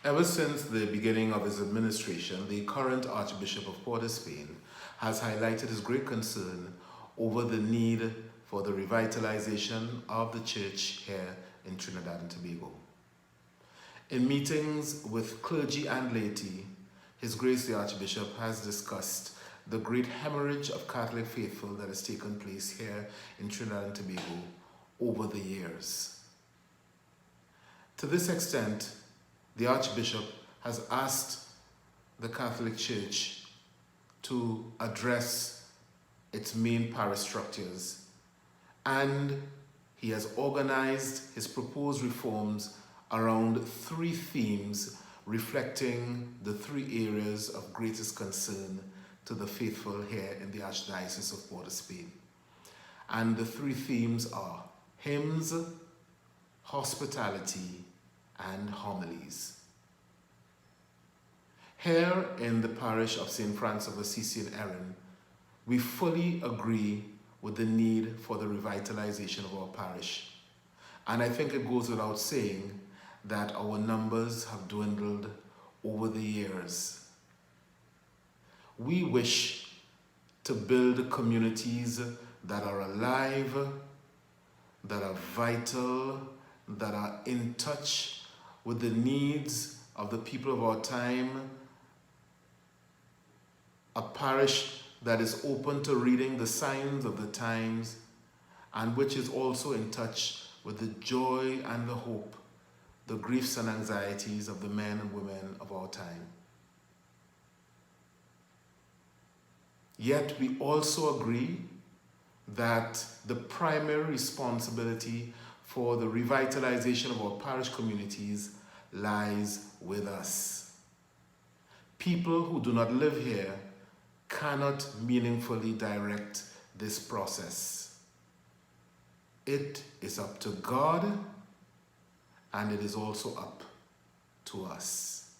Ever since the beginning of his administration, the current Archbishop of Port of Spain has highlighted his great concern over the need for the revitalization of the church here in Trinidad and Tobago. In meetings with clergy and laity, His Grace the Archbishop has discussed the great hemorrhage of Catholic faithful that has taken place here in Trinidad and Tobago over the years. To this extent, the Archbishop has asked the Catholic Church to address its main parish structures, and he has organized his proposed reforms around three themes reflecting the three areas of greatest concern to the faithful here in the Archdiocese of Port of Spain. And the three themes are hymns, hospitality, and homilies. Here in the parish of St. Francis of Assisi in Erin, we fully agree with the need for the revitalization of our parish. And I think it goes without saying that our numbers have dwindled over the years. We wish to build communities that are alive, that are vital, that are in touch with the needs of the people of our time, a parish that is open to reading the signs of the times and which is also in touch with the joy and the hope, the griefs and anxieties of the men and women of our time. Yet we also agree that the primary responsibility for the revitalization of our parish communities lies with us. People who do not live here cannot meaningfully direct this process. It is up to God, and it is also up to us.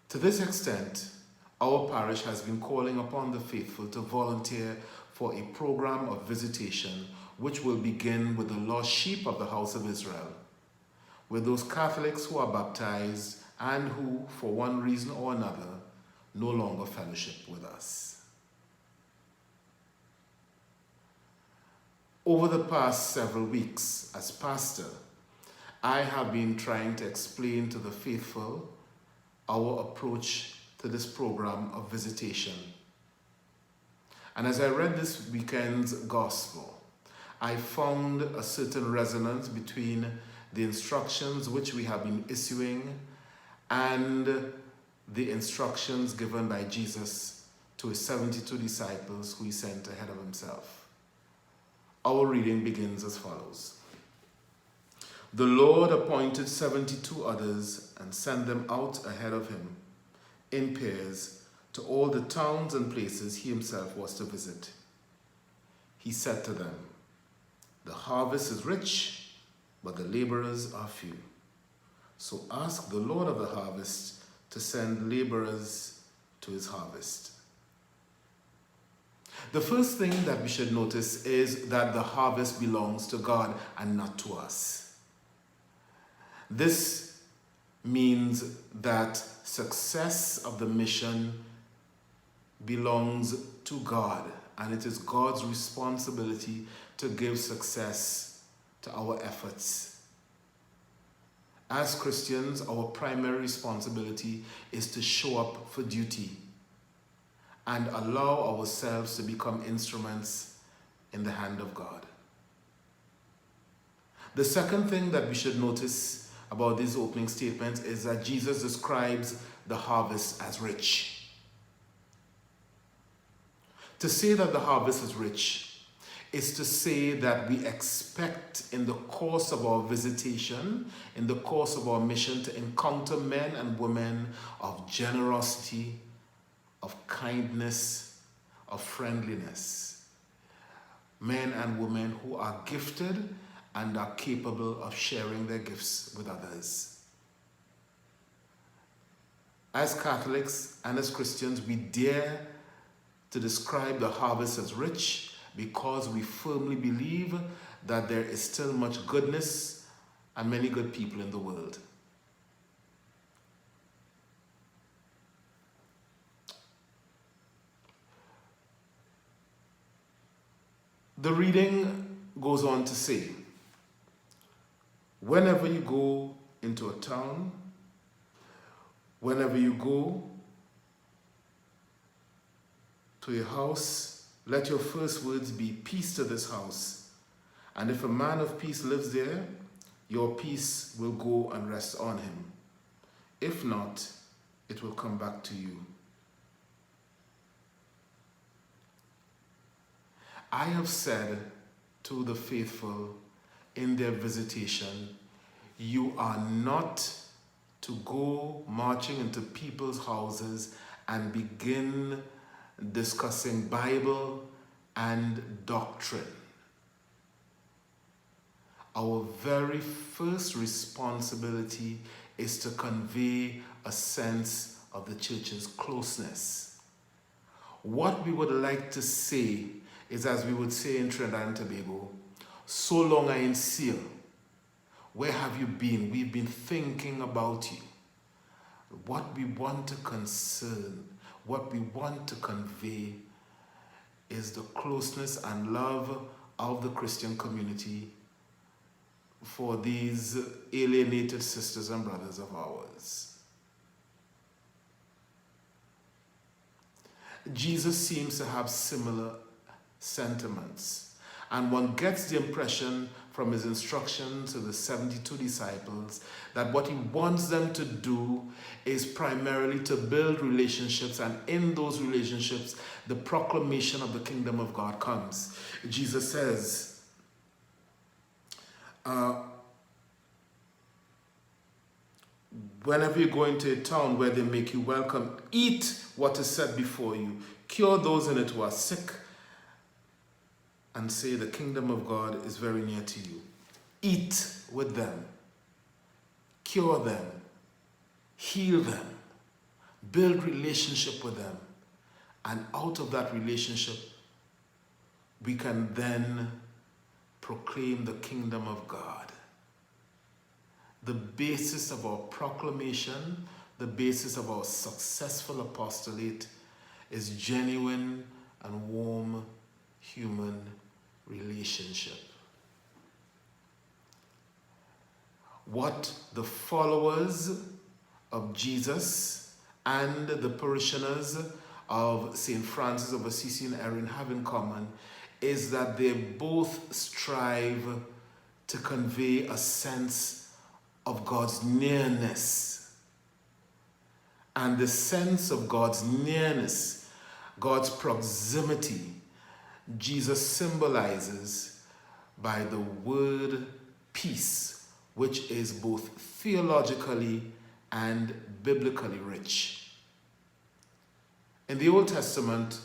To this extent, our parish has been calling upon the faithful to volunteer for a program of visitation which will begin with the lost sheep of the house of Israel, with those Catholics who are baptized and who, for one reason or another, no longer fellowship with us. Over the past several weeks, as pastor, I have been trying to explain to the faithful our approach to this program of visitation. And as I read this weekend's gospel, I found a certain resonance between the instructions which we have been issuing and the instructions given by Jesus to his 72 disciples who he sent ahead of himself. Our reading begins as follows. The Lord appointed 72 others and sent them out ahead of him in pairs to all the towns and places he himself was to visit. He said to them, "The harvest is rich, but the laborers are few. So ask the Lord of the harvest to send laborers to his harvest." The first thing that we should notice is that the harvest belongs to God and not to us. This means that success of the mission belongs to God, and it is God's responsibility to give success to our efforts. As Christians, our primary responsibility is to show up for duty and allow ourselves to become instruments in the hand of God. The second thing that we should notice about these opening statements is that Jesus describes the harvest as rich. To say that the harvest is rich is to say that we expect in the course of our visitation, in the course of our mission, to encounter men and women of generosity, of kindness, of friendliness. Men and women who are gifted and are capable of sharing their gifts with others. As Catholics and as Christians, we dare to describe the harvest as rich because we firmly believe that there is still much goodness and many good people in the world. The reading goes on to say, whenever you go into a town, whenever you go to a house, let your first words be peace to this house. And if a man of peace lives there, your peace will go and rest on him. If not, it will come back to you. I have said to the faithful in their visitation, you are not to go marching into people's houses and begin discussing Bible and doctrine. Our very first responsibility is to convey a sense of the church's closeness. What we would like to say is, as we would say in Trinidad and Tobago, so long I ain't see you. Where have you been? We've been thinking about you. What we want to concern, what we want to convey is the closeness and love of the Christian community for these alienated sisters and brothers of ours. Jesus seems to have similar sentiments, and one gets the impression from his instruction to the 72 disciples that what he wants them to do is primarily to build relationships, and in those relationships the proclamation of the kingdom of God comes. Jesus says, whenever you go into a town where they make you welcome, eat what is set before you, cure those in it who are sick, and say the kingdom of God is very near to you. Eat with them, cure them, heal them, build relationship with them, and out of that relationship we can then proclaim the kingdom of God. The basis of our proclamation, the basis of our successful apostolate is genuine and warm human relationship. What the followers of Jesus and the parishioners of St. Francis of Assisi and Erin have in common is that they both strive to convey a sense of God's nearness. And the sense of God's nearness, God's proximity, Jesus symbolizes by the word peace, which is both theologically and biblically rich. In the Old Testament,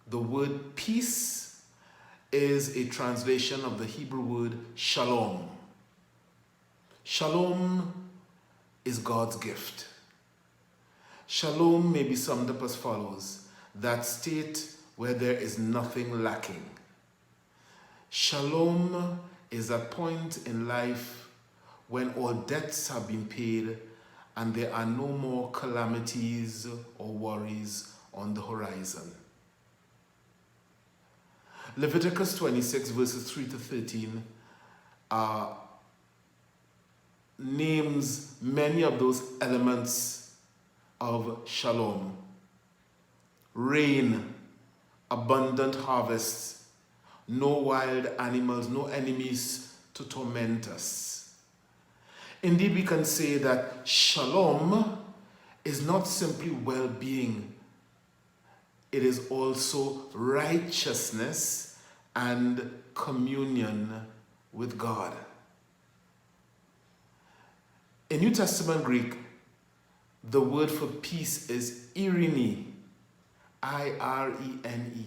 the word peace is a translation of the Hebrew word shalom. Shalom is God's gift. Shalom may be summed up as follows: that state where there is nothing lacking. Shalom is a point in life when all debts have been paid and there are no more calamities or worries on the horizon. Leviticus 26 verses 3 to 13 names many of those elements of shalom. Rain, abundant harvests, no wild animals, no enemies to torment us. Indeed, we can say that shalom is not simply well-being, it is also righteousness and communion with God. In New Testament Greek, the word for peace is irene, I-R-E-N-E.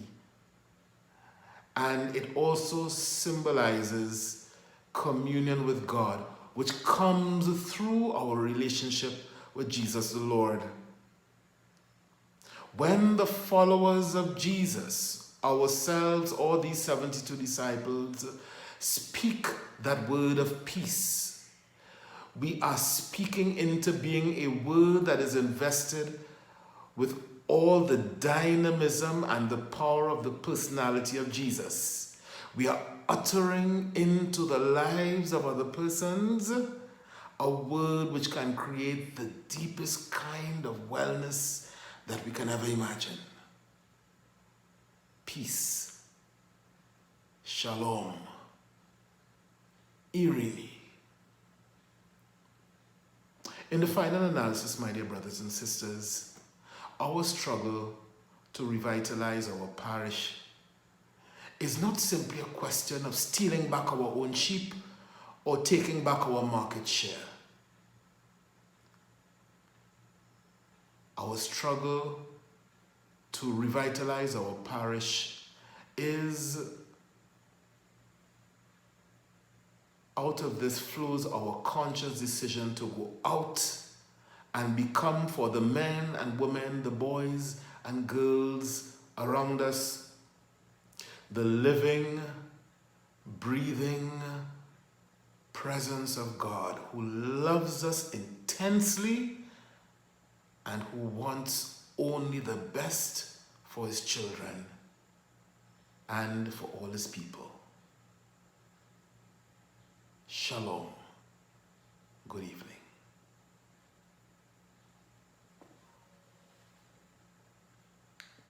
And it also symbolizes communion with God, which comes through our relationship with Jesus the Lord. When the followers of Jesus, ourselves or these 72 disciples, speak that word of peace, we are speaking into being a word that is invested with all the dynamism and the power of the personality of Jesus. We are uttering into the lives of other persons a word which can create the deepest kind of wellness that we can ever imagine. Peace, shalom, irene. In the final analysis, my dear brothers and sisters, our struggle to revitalize our parish is not simply a question of stealing back our own sheep or taking back our market share. Our struggle to revitalize our parish is, out of this flows our conscious decision to go out and become, for the men and women, the boys and girls around us, the living, breathing presence of God, who loves us intensely and who wants only the best for his children and for all his people. Shalom. Good evening.